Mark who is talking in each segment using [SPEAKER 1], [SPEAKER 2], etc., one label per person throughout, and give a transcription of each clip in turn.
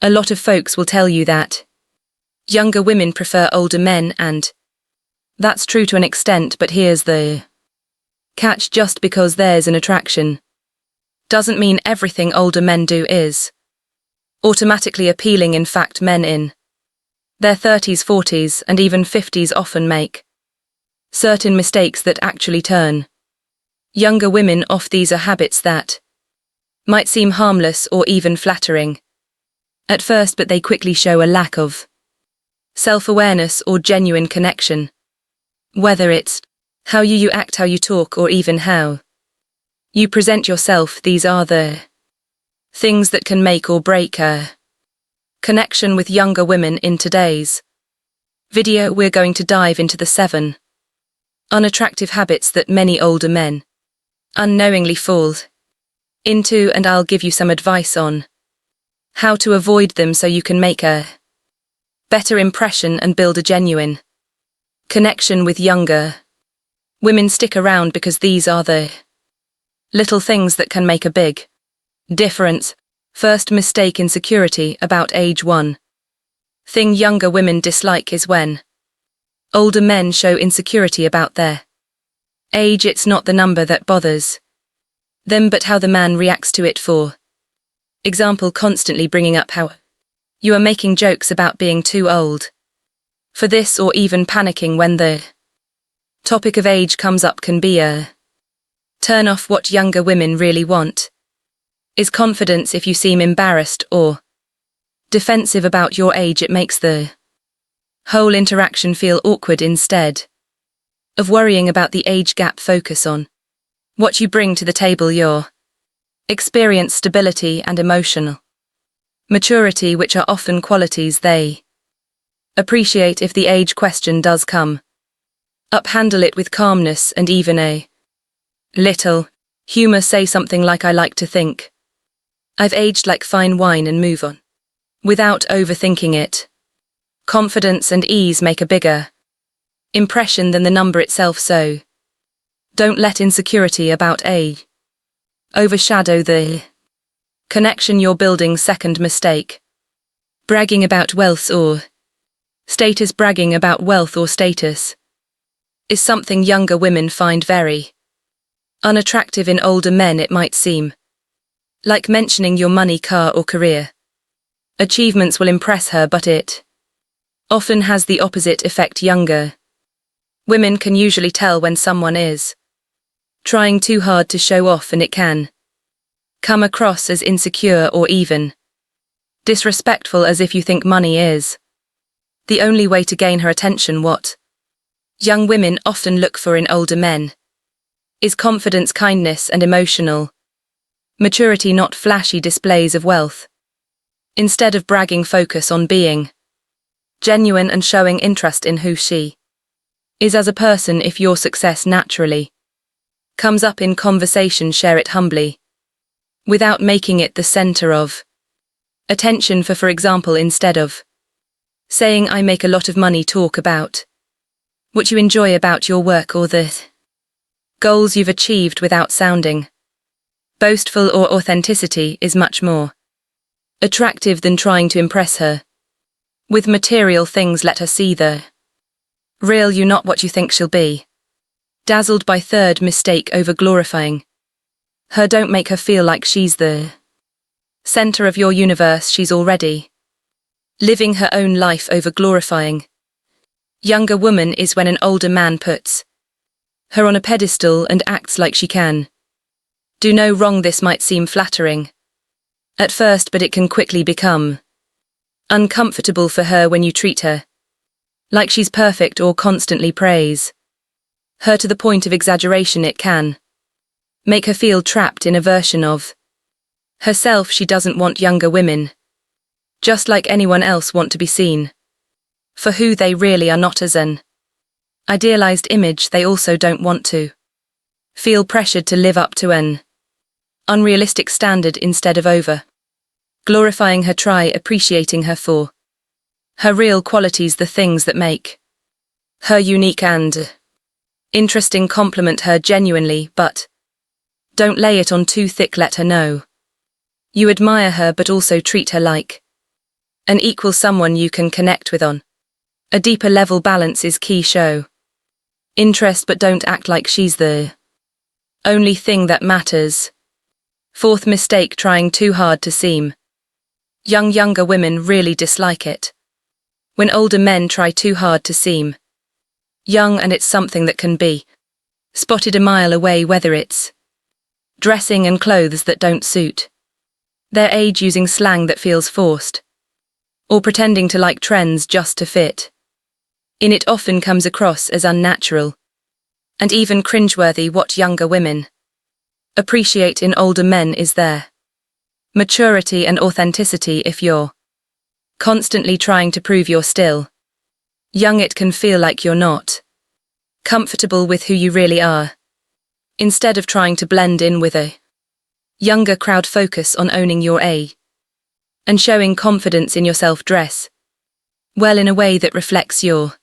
[SPEAKER 1] A lot of folks will tell you that younger women prefer older men, and that's true to an extent, but here's the catch: just because there's an attraction doesn't mean everything older men do is automatically appealing. In fact, men in their 30s, 40s, and even 50s often make certain mistakes that actually turn younger women off. These are habits that might seem harmless or even flattering at first, but they quickly show a lack of self-awareness or genuine connection. Whether it's how you act, how you talk, or even how you present yourself, these are the things that can make or break a connection with younger women. In today's video, we're going to dive into the 7 unattractive habits that many older men unknowingly fall into, and I'll give you some advice on how to avoid them so you can make a better impression and build a genuine connection with younger women. Stick around, because these are the little things that can make a big difference. First mistake: insecurity about age. One thing younger women dislike is when older men show insecurity about their age. It's not the number that bothers them, but how the man reacts to it. For example, constantly bringing up how you are making jokes about being too old for this, or even panicking when the topic of age comes up, can be a turn off. What younger women really want is confidence. If you seem embarrassed or defensive about your age, it makes the whole interaction feel awkward. Instead of worrying about the age gap, focus on what you bring to the table: your experience, stability, and emotional maturity, which are often qualities they appreciate. If the age question does come up, handle it with calmness and even a little humor. Say something like, "I like to think I've aged like fine wine," and move on without overthinking it. Confidence and ease make a bigger impression than the number itself, so don't let insecurity about age overshadow the connection you're building. Second mistake: bragging about wealth or status. Bragging about wealth or status is something younger women find very unattractive in older men. It might seem like mentioning your money, car, or career achievements will impress her, but it often has the opposite effect. Younger women can usually tell when someone is trying too hard to show off, and it can come across as insecure or even disrespectful, as if you think money is the only way to gain her attention. What young women often look for in older men is confidence, kindness, and emotional maturity, not flashy displays of wealth. Instead of bragging, focus on being genuine and showing interest in who she is as a person. If your success naturally comes up in conversation, share it humbly without making it the center of attention. For example, instead of saying, "I make a lot of money," talk about what you enjoy about your work or the goals you've achieved without sounding boastful. Or authenticity is much more attractive than trying to impress her with material things. Let her see the real you, not what you think she'll be dazzled by. Third mistake: over glorifying her. Don't make her feel like she's the center of your universe. She's already living her own life. Over glorifying younger woman is when an older man puts her on a pedestal and acts like she can do no wrong. This might seem flattering at first, but it can quickly become uncomfortable for her when you treat her like she's perfect or constantly praise her to the point of exaggeration. It can make her feel trapped in a version of herself she doesn't want. Younger women, just like anyone else, want to be seen for who they really are, not as an idealized image. They also don't want to feel pressured to live up to an unrealistic standard. Instead of over glorifying her, try appreciating her for her real qualities, the things that make her unique and interesting. Compliment her genuinely, but don't lay it on too thick. Let her know you admire her, but also treat her like An equal someone you can connect with on a deeper level. Balance is key. Show interest but don't act like she's the only thing that matters. Fourth mistake, trying too hard to seem. Younger women really dislike it when older men try too hard to seem young, and it's something that can be spotted a mile away, whether it's dressing and clothes that don't suit their age, using slang that feels forced, or pretending to like trends just to fit in. It often comes across as unnatural and even cringeworthy. What younger women appreciate in older men is their maturity and authenticity. If you're constantly trying to prove you're still young, it can feel like you're not comfortable with who you really are. Instead of trying to blend in with a younger crowd, focus on owning your age and showing confidence in yourself. Dress well in a way that reflects your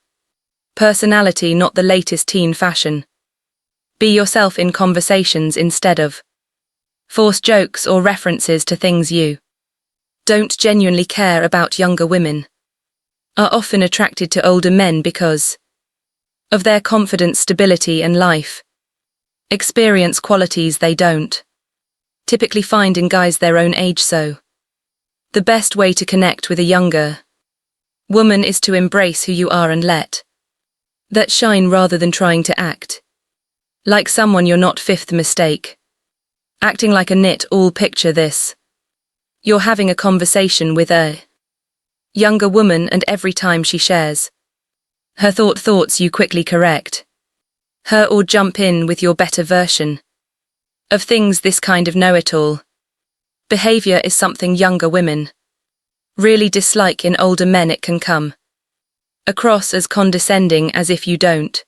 [SPEAKER 1] personality, not the latest teen fashion. Be yourself in conversations instead of forced jokes or references to things you don't genuinely care about. Younger women are often attracted to older men because of their confidence, stability, and life experience, qualities they don't typically find in guys their own age. So, the best way to connect with a younger woman is to embrace who you are and let that shine rather than trying to act like someone you're not. Fifth mistake, acting like a knit-all. Picture this: you're having a conversation with a younger woman, and every time she shares her thoughts, you quickly correct her or jump in with your better version of things. This kind of know-it-all behavior is something younger women really dislike in older men. It can come across as condescending, as if you don't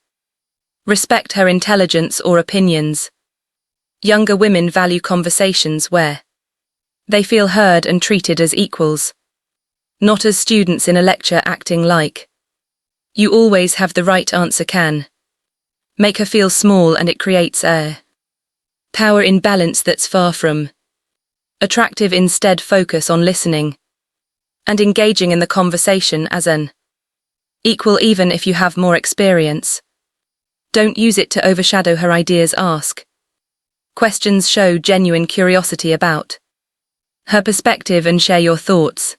[SPEAKER 1] respect her intelligence or opinions. Younger women value conversations where they feel heard and treated as equals, not as students in a lecture. Acting like you always have the right answer can make her feel small, and it creates a power imbalance that's far from attractive. Instead, focus on listening and engaging in the conversation as an equal, even if you have more experience. Don't use it to overshadow her ideas. Ask questions, show genuine curiosity about her perspective, and share your thoughts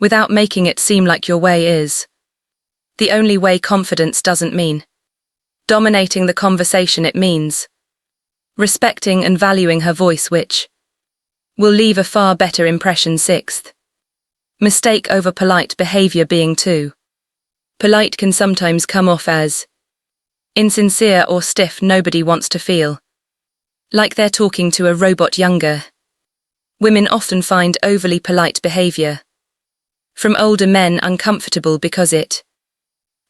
[SPEAKER 1] without making it seem like your way is the only way. Confidence doesn't mean dominating the conversation, it means respecting and valuing her voice, which will leave a far better impression. Sixth mistake, over polite behavior. Being too polite can sometimes come off as insincere or stiff. Nobody wants to feel like they're talking to a robot. Younger women often find overly polite behavior from older men uncomfortable because it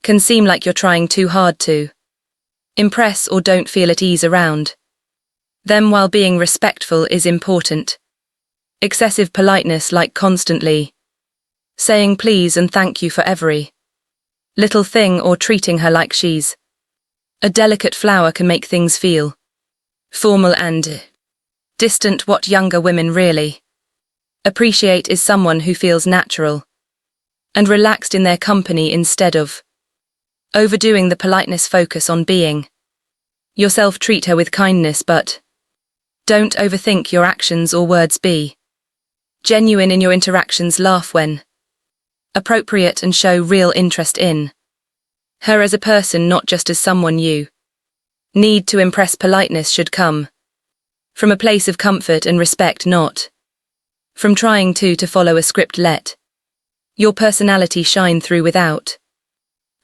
[SPEAKER 1] can seem like you're trying too hard to impress or don't feel at ease around them. While being respectful is important, excessive politeness, like constantly saying please and thank you for every little thing or treating her like she's a delicate flower, can make things feel formal and distant. What younger women really appreciate is someone who feels natural and relaxed in their company. Instead of overdoing the politeness, focus on being yourself. Treat her with kindness, but don't overthink your actions or words. Be genuine in your interactions. Laugh when appropriate and show real interest in her as a person, not just as someone you need to impress. Politeness should come from a place of comfort and respect, not from trying to follow a script. Let your personality shine through without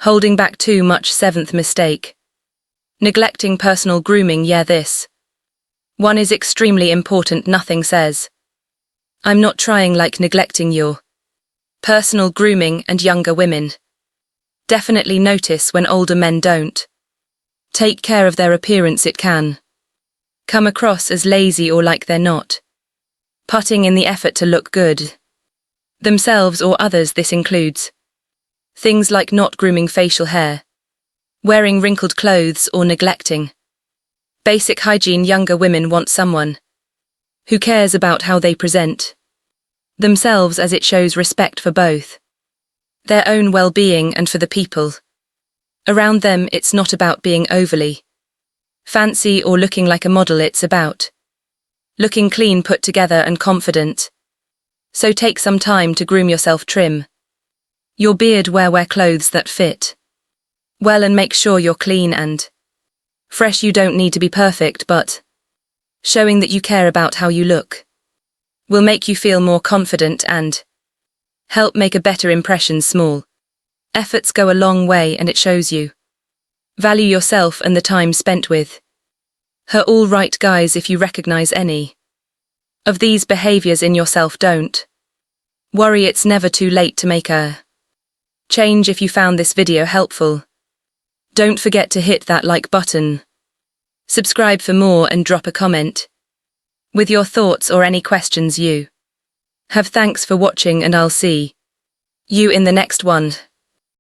[SPEAKER 1] holding back too much. Seventh mistake, neglecting personal grooming. Yeah, this one is extremely important. Nothing says I'm not trying like neglecting your personal grooming, and younger women definitely notice when older men don't take care of their appearance. It can come across as lazy or like they're not putting in the effort to look good themselves or others. This includes things like not grooming facial hair, wearing wrinkled clothes, or neglecting basic hygiene. Younger women want someone who cares about how they present, themselves as it shows respect for both their own well-being and for the people around them. It's not about being overly fancy or looking like a model, it's about looking clean, put together and confident. So take some time to groom yourself, trim your beard, wear clothes that fit well and make sure you're clean and fresh. You don't need to be perfect, but showing that you care about how you look will make you feel more confident and help make a better impression. Small efforts go a long way, and it shows you value yourself and the time spent with her. All right, guys, if you recognize any of these behaviors in yourself, don't worry, it's never too late to make a change. If you found this video helpful, don't forget to hit that like button, subscribe for more, and drop a comment with your thoughts or any questions you have. Thanks for watching, and I'll see you in the next one.